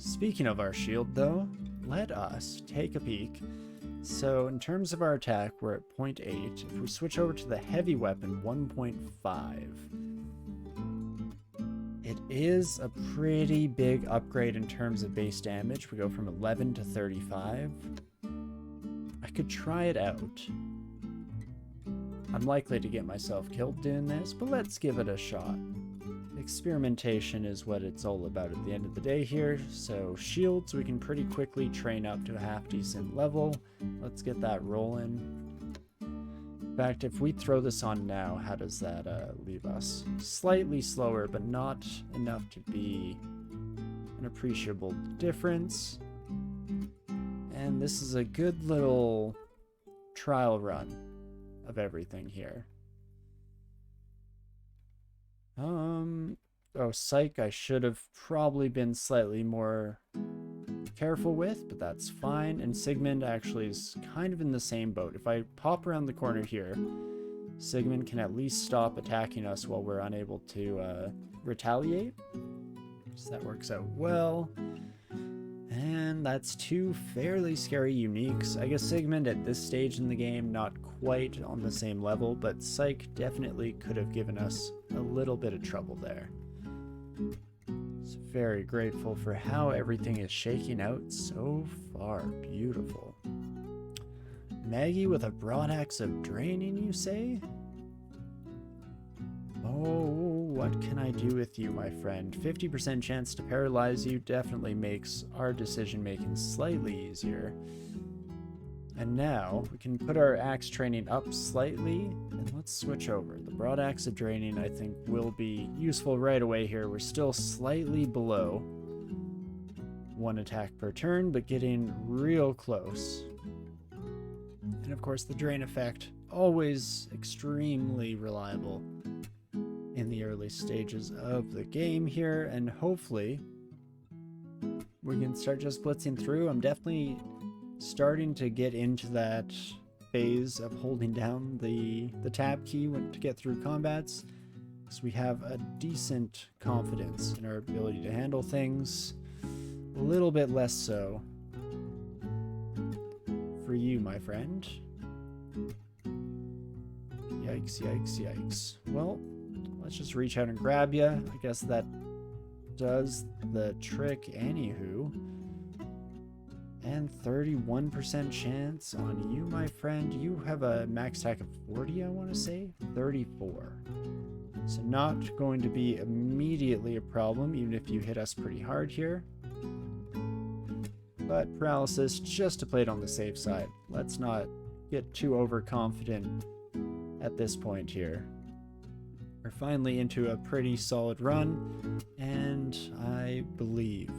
Speaking of our shield though, let us take a peek. So in terms of our attack, we're at 0.8. If we switch over to the heavy weapon, 1.5. It is a pretty big upgrade in terms of base damage. We go from 11 to 35. I could try it out. I'm likely to get myself killed doing this, but let's give it a shot. Experimentation is what it's all about at the end of the day here. So shields, we can pretty quickly train up to a half decent level. Let's get that rolling. In fact, if we throw this on now, how does that leave us? Slightly slower, but not enough to be an appreciable difference. And this is a good little trial run of everything here. Oh, Psych, I should have probably been slightly more careful with, but that's fine. And Sigmund actually is kind of in the same boat. If I pop around the corner here, Sigmund can at least stop attacking us while we're unable to retaliate. So that works out well. And that's two fairly scary uniques. I guess Sigmund at this stage in the game, not quite on the same level, but Psych definitely could have given us a little bit of trouble there. So very grateful for how everything is shaking out so far. Beautiful. Maggie with a broadaxe of draining, you say? Oh, what can I do with you, my friend? 50% chance to paralyze you definitely makes our decision making slightly easier. And now we can put our axe training up slightly, and let's switch over. The broadaxe of draining, I think, will be useful right away here. We're still slightly below one attack per turn, but getting real close. And of course, the drain effect, always extremely reliable in the early stages of the game here, and hopefully we can start just blitzing through. I'm definitely starting to get into that phase of holding down the tab key to get through combats, because we have a decent confidence in our ability to handle things. A little bit less so for you, my friend. Yikes, yikes, yikes. Well, let's just reach out and grab you. I guess that does the trick anywho. And 31% chance on you, my friend. You have a max attack of 40, I want to say. 34. So not going to be immediately a problem, even if you hit us pretty hard here. But paralysis, just to play it on the safe side. Let's not get too overconfident at this point here. We're finally into a pretty solid run, and I believe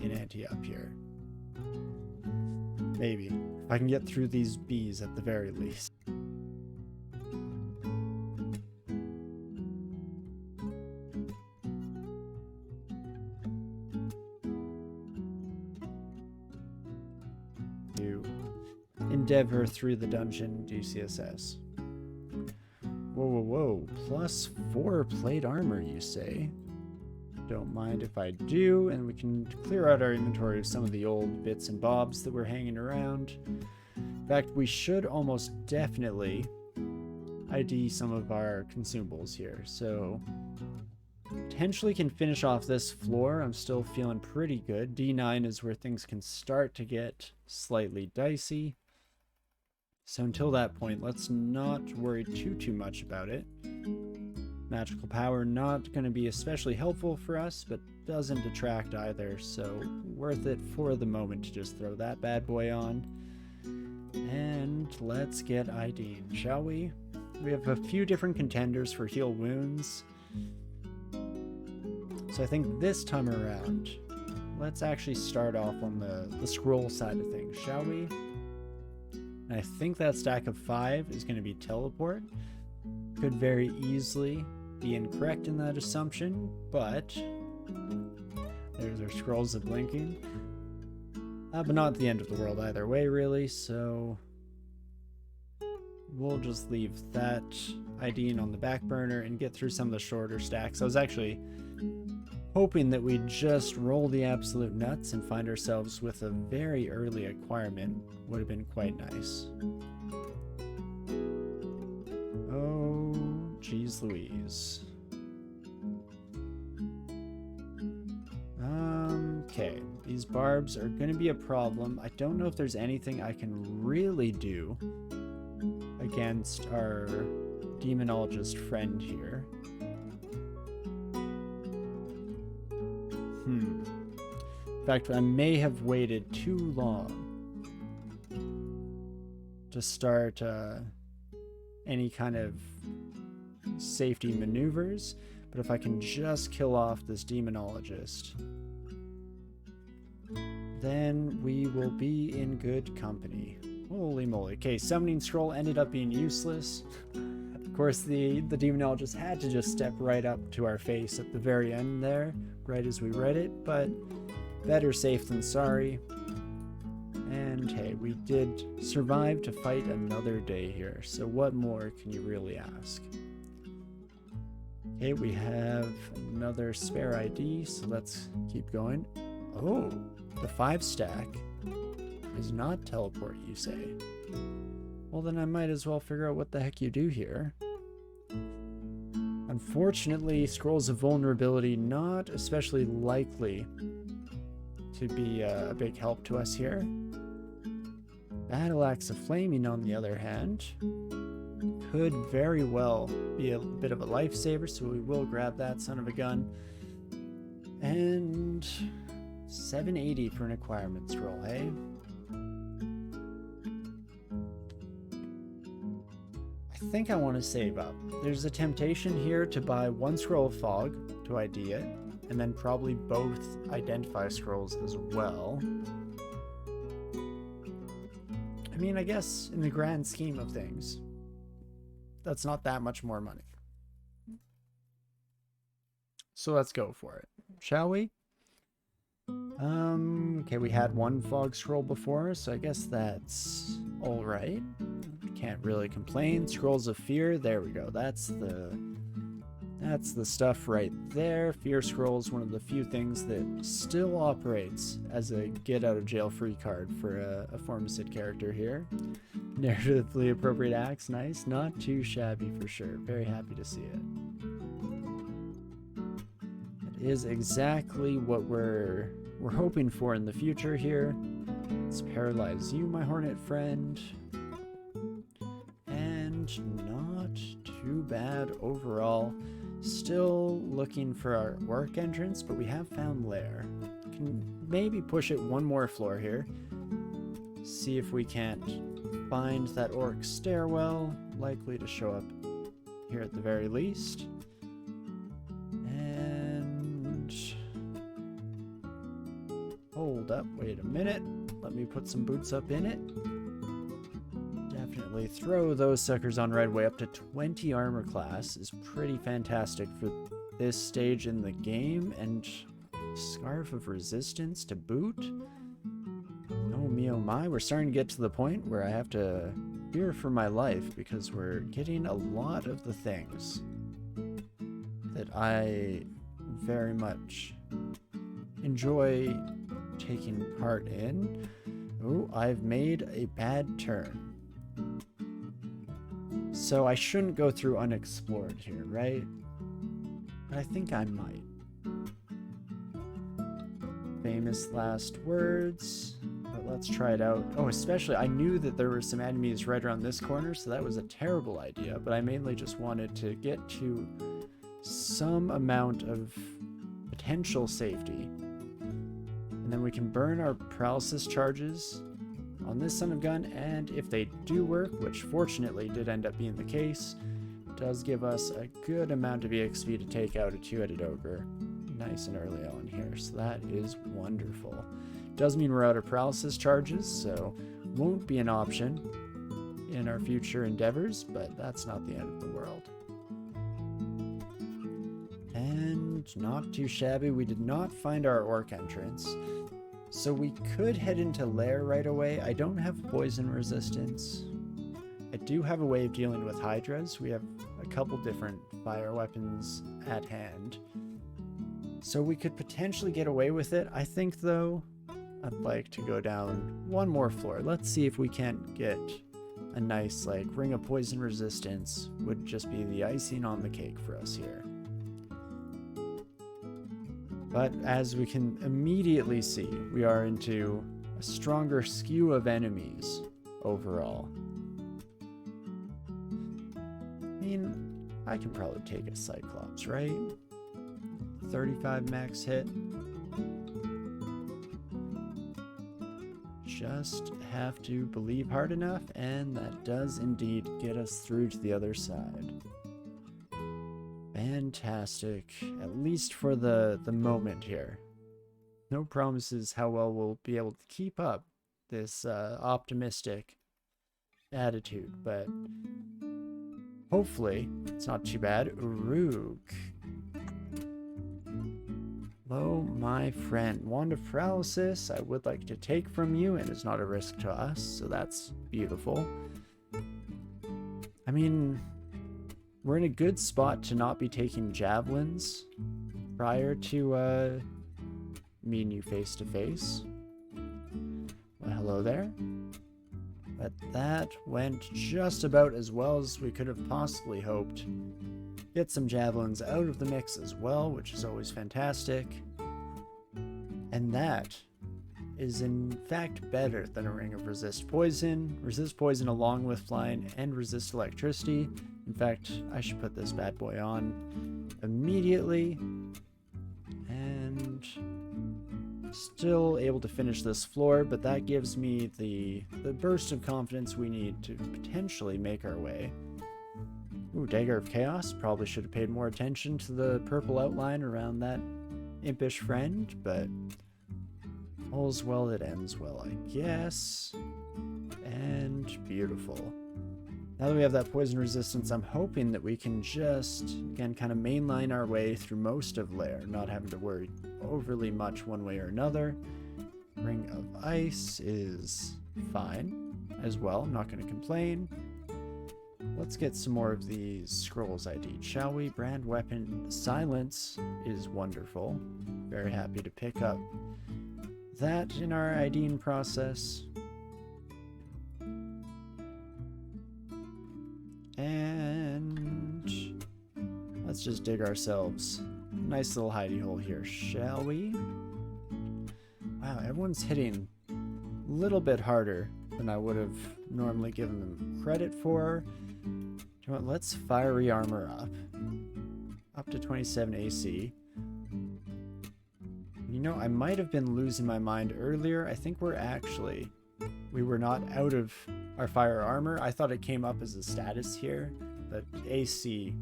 in Ante up here. Maybe. If I can get through these bees at the very least. To endeavor through the dungeon DCSS. Whoa, whoa, whoa. Plus 4 plate armor, you say? Don't mind if I do, and we can clear out our inventory of some of the old bits and bobs that were hanging around. In fact, we should almost definitely ID some of our consumables here, so potentially can finish off this floor. I'm still feeling pretty good. D9 is where things can start to get slightly dicey. So until that point, let's not worry too much about it. Magical power not going to be especially helpful for us, but doesn't detract either, so worth it for the moment to just throw that bad boy on. And let's get ID'd, shall we? We have a few different contenders for heal wounds. So I think this time around, let's actually start off on the scroll side of things, shall we? And I think that stack of 5 is going to be teleport. Could very easily be incorrect in that assumption, but there's our scrolls of blinking. But not the end of the world either way, really, so we'll just leave that IDing on the back burner and get through some of the shorter stacks. I was actually hoping that we just roll the absolute nuts and find ourselves with a very early acquirement. Would have been quite nice. Oh, geez Louise. Okay, these barbs are going to be a problem. I don't know if there's anything I can really do against our demonologist friend here. In fact, I may have waited too long to start any kind of safety maneuvers, but if I can just kill off this demonologist, then we will be in good company. Holy moly. Okay, summoning scroll ended up being useless. Of course, the demonologist had to just step right up to our face at the very end there, right as we read it, but better safe than sorry. And hey, we did survive to fight another day here, so what more can you really ask? Okay, we have another spare ID, so let's keep going. Oh, the 5-stack is not teleport, you say? Well, then I might as well figure out what the heck you do here. Unfortunately, scrolls of vulnerability not especially likely to be a big help to us here. Battle Axe of Flaming, on the other hand, could very well be a bit of a lifesaver, so we will grab that son of a gun. And 780 for an acquirement scroll, hey? I think I want to save up. There's a temptation here to buy one scroll of fog to ID it, and then probably both identify scrolls as well. I mean, I guess in the grand scheme of things, that's not that much more money. So let's go for it, shall we? Okay, we had one fog scroll before, so I guess that's all right. Can't really complain. Scrolls of Fear, there we go. That's the stuff right there. Fear Scrolls, one of the few things that still operates as a get-out-of-jail-free card for a Formicid character here. Narratively appropriate axe, nice. Not too shabby for sure. Very happy to see it. It is exactly what we're hoping for in the future here. Let's paralyze you, my hornet friend. And not too bad overall. Still looking for our work entrance, but we have found Lair. Can maybe push it one more floor here. See if we can't find that orc stairwell. Likely to show up here at the very least. And hold up, wait a minute. Let me put some boots up in it. Definitely throw those suckers on right away. Up to 20 armor class is pretty fantastic for this stage in the game, and Scarf of Resistance to boot. Oh me oh my, we're starting to get to the point where I have to fear for my life because we're getting a lot of the things that I very much enjoy taking part in. Oh, I've made a bad turn. So I shouldn't go through unexplored here, right? But I think I might. Famous last words. But let's try it out. Oh, especially, I knew that there were some enemies right around this corner, so that was a terrible idea. But I mainly just wanted to get to some amount of potential safety. And then we can burn our paralysis charges on this son of gun, and if they do work, which fortunately did end up being the case, does give us a good amount of EXP to take out a two-headed ogre nice and early on here, so that is wonderful. Does mean we're out of paralysis charges, so won't be an option in our future endeavors, but that's not the end of the world. And not too shabby, we did not find our orc entrance. So we could head into Lair right away. I don't have poison resistance. I do have a way of dealing with hydras. We have a couple different fire weapons at hand. So we could potentially get away with it. I think, though, I'd like to go down one more floor. Let's see if we can't get a nice, like, ring of poison resistance. Would just be the icing on the cake for us here. But as we can immediately see, we are into a stronger skew of enemies overall. I mean, I can probably take a Cyclops, right? 35 max hit. Just have to believe hard enough, and that does indeed get us through to the other side. Fantastic, at least for the moment here. No promises how well we'll be able to keep up this optimistic attitude, but hopefully it's not too bad. Uruk. Hello, my friend. Wand of Paralysis I would like to take from you, and it's not a risk to us, so that's beautiful. I mean, we're in a good spot to not be taking javelins prior to me and you face to face. Well, hello there. But that went just about as well as we could have possibly hoped. Get some javelins out of the mix as well, which is always fantastic. And that is in fact better than a ring of resist poison. Resist poison along with flying and resist electricity. In fact, I should put this bad boy on immediately. And still able to finish this floor, but that gives me the burst of confidence we need to potentially make our way. Ooh, Dagger of Chaos. Probably should have paid more attention to the purple outline around that impish friend, but all's well that ends well, I guess. And beautiful. Now that we have that poison resistance, I'm hoping that we can just, again, kind of mainline our way through most of Lair, not having to worry overly much one way or another. Ring of Ice is fine as well. I'm not going to complain. Let's get some more of these scrolls ID'd, shall we? Brand Weapon Silence is wonderful. Very happy to pick up that in our IDing process. And let's just dig ourselves a nice little hidey hole here, shall we? Wow, everyone's hitting a little bit harder than I would have normally given them credit for. Do you know what? Let's fiery armor up to 27 AC. You know, I might have been losing my mind earlier. I think we were not out of our fire armor. I thought it came up as a status here, but AC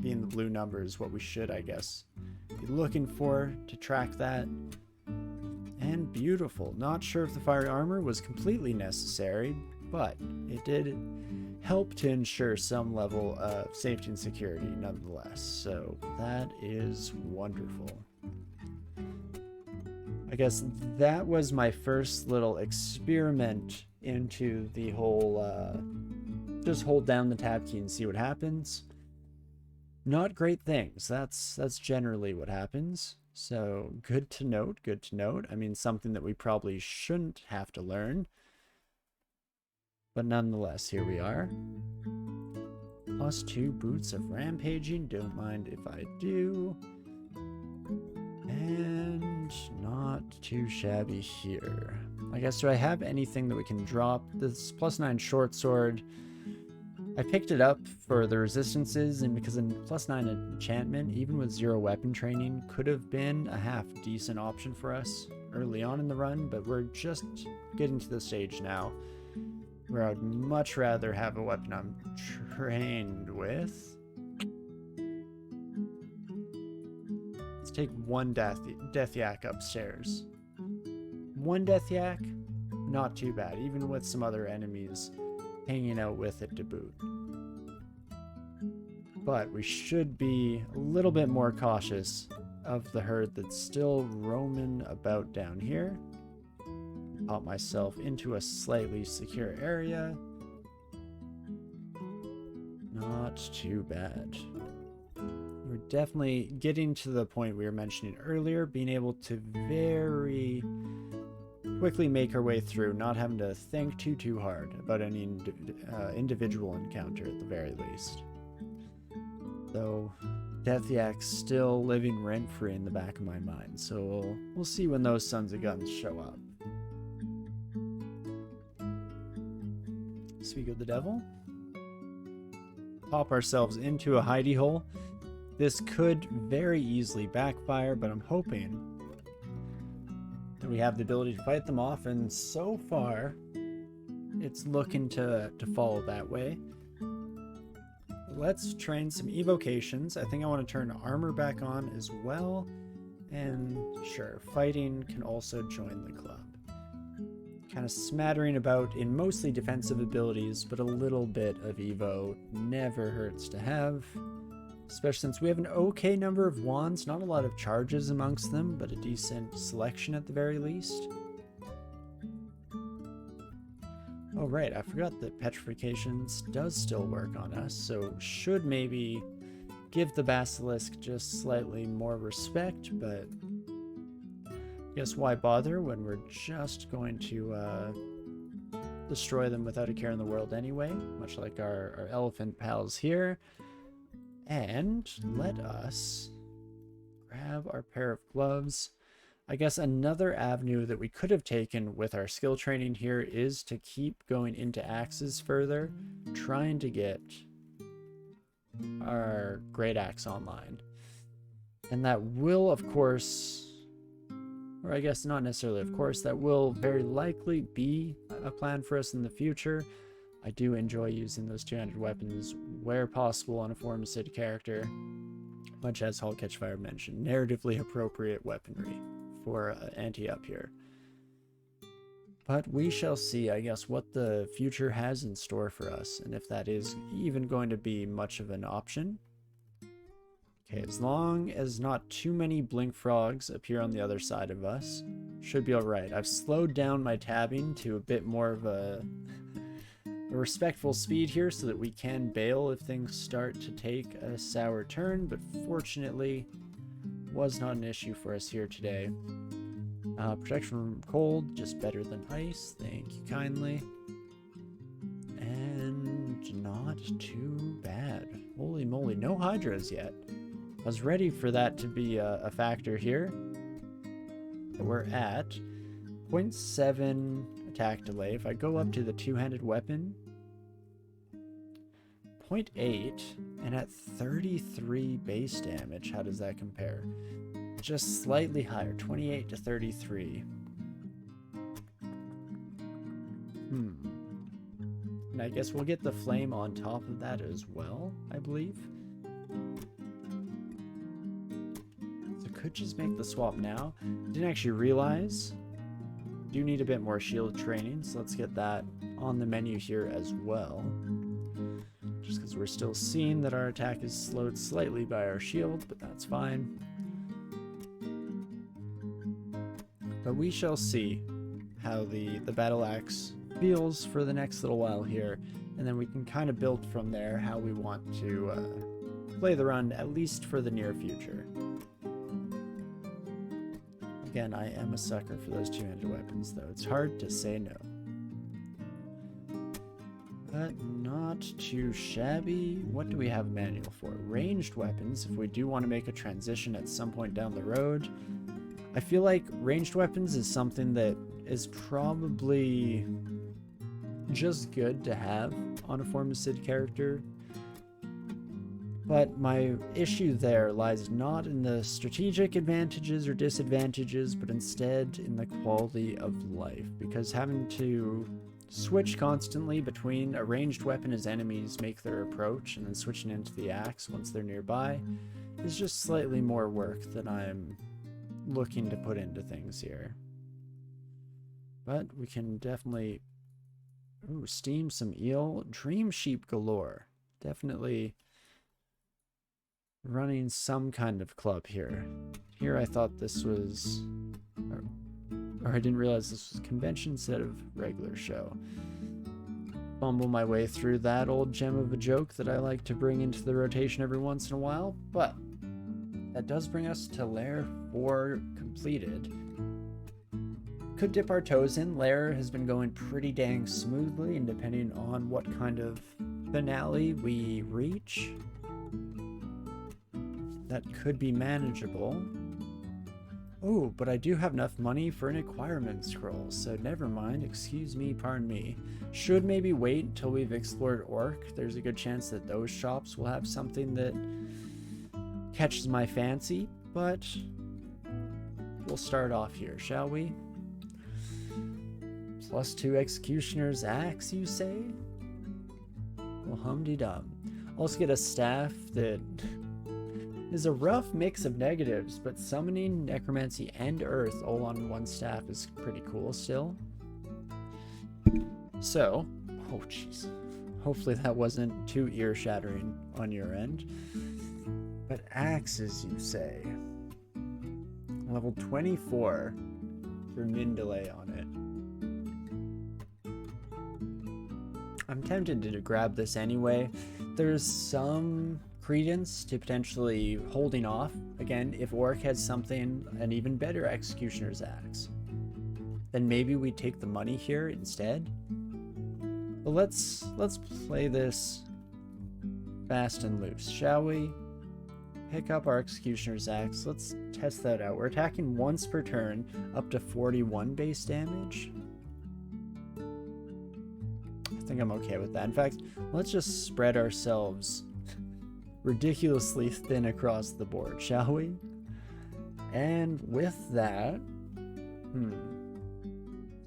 being the blue number is what we should, I guess, be looking for to track that. And beautiful. Not sure if the fire armor was completely necessary, but it did help to ensure some level of safety and security nonetheless. So that is wonderful. I guess that was my first little experiment into the whole just hold down the tab key and see what happens. Not great things. That's generally what happens. So good to note, good to note. I mean, something that we probably shouldn't have to learn. But nonetheless, here we are. +2 boots of rampaging. Don't mind if I do. And not too shabby here. I guess, do I have anything that we can drop? This +9 short sword. I picked it up for the resistances, and because of +9 enchantment, even with 0 weapon training, could have been a half decent option for us early on in the run, but we're just getting to the stage now where I'd much rather have a weapon I'm trained with. Let's take one death yak upstairs. One death yak, not too bad, even with some other enemies hanging out with it to boot. But we should be a little bit more cautious of the herd that's still roaming about down here. Pop myself into a slightly secure area. Not too bad. We're definitely getting to the point we were mentioning earlier, being able to very quickly make our way through, not having to think too hard about any individual encounter at the very least. Though Nethack's still living rent-free in the back of my mind, so we'll see when those sons of guns show up. Speak of the devil. Pop ourselves into a hidey hole. This could very easily backfire, but I'm hoping that we have the ability to fight them off, and so far it's looking to follow that way. Let's train some evocations. I think I want to turn armor back on as well, and sure, fighting can also join the club. Kind of smattering about in mostly defensive abilities, but a little bit of evo never hurts to have, especially since we have an okay number of wands, not a lot of charges amongst them, but a decent selection at the very least. Oh right, I forgot that petrifications does still work on us, so should maybe give the basilisk just slightly more respect, but guess why bother when we're just going to destroy them without a care in the world anyway, much like our elephant pals here. And let us grab our pair of gloves. I guess another avenue that we could have taken with our skill training here is to keep going into axes further, trying to get our great axe online. And that will, of course, or I guess not necessarily of course, that will very likely be a plan for us in the future. I do enjoy using those two-handed weapons where possible on a Formicid character, much as Hall Catchfire mentioned, narratively appropriate weaponry for Ante up here. But we shall see, I guess, what the future has in store for us, and if that is even going to be much of an option. Okay, as long as not too many blink frogs appear on the other side of us, should be alright. I've slowed down my tabbing to a bit more of a respectful speed here so that we can bail if things start to take a sour turn, but fortunately was not an issue for us here today. Protection from cold, just better than ice, thank you kindly. And not too bad. Holy moly, no hydras yet. I was ready for that to be a factor here. We're at 0.7 attack delay. If I go up to the two-handed weapon, 0.8, and at 33 base damage, how does that compare? Just slightly higher, 28 to 33. And I guess we'll get the flame on top of that as well, I believe. So could just make the swap now. Didn't actually realize. Do need a bit more shield training, so let's get that on the menu here as well. Just because we're still seeing that our attack is slowed slightly by our shield, but that's fine. But we shall see how the battle axe feels for the next little while here, and then we can kind of build from there how we want to play the run, at least for the near future. Again, I am a sucker for those two-handed weapons, though. It's hard to say no. But not too shabby. What do we have a manual for? Ranged weapons, if we do want to make a transition at some point down the road. I feel like ranged weapons is something that is probably just good to have on a Formicid character. But my issue there lies not in the strategic advantages or disadvantages, but instead in the quality of life. Because having to switch constantly between a ranged weapon as enemies make their approach and then switching into the axe once they're nearby is just slightly more work than I'm looking to put into things here. But we can definitely steam some eel. Dream sheep galore. Definitely running some kind of club here. Here I thought this was, or I didn't realize this was convention instead of regular show. Fumble my way through that old gem of a joke that I like to bring into the rotation every once in a while, but that does bring us to layer 4 completed. Could dip our toes in. Layer has been going pretty dang smoothly, and depending on what kind of finale we reach, that could be manageable. Oh, but I do have enough money for an acquirement scroll, so never mind. Excuse me, pardon me. Should maybe wait until we've explored Orc. There's a good chance that those shops will have something that catches my fancy, but we'll start off here, shall we? +2 Executioner's Axe, you say? Well, hum-de-dum. Also get a staff that is a rough mix of negatives, but summoning, necromancy, and earth all on one staff is pretty cool still. So, oh jeez. Hopefully that wasn't too ear-shattering on your end. But axes, you say? Level 24 for min delay on it. I'm tempted to grab this anyway. There's some credence to potentially holding off. Again, if Orc has something, an even better Executioner's Axe, then maybe we take the money here instead. But let's play this fast and loose, shall we? Pick up our Executioner's Axe. Let's test that out. We're attacking once per turn, up to 41 base damage. I think I'm okay with that. In fact, let's just spread ourselves ridiculously thin across the board, shall we? And with that,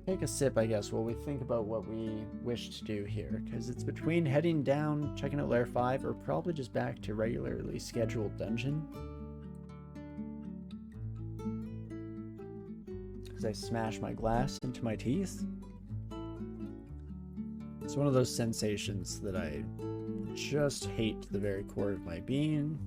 take a sip, I guess, while we think about what we wish to do here, because it's between heading down, checking out Layer 5, or probably just back to regularly scheduled dungeon. Because I smashed my glass into my teeth. It's one of those sensations that I just hate to the very core of my being.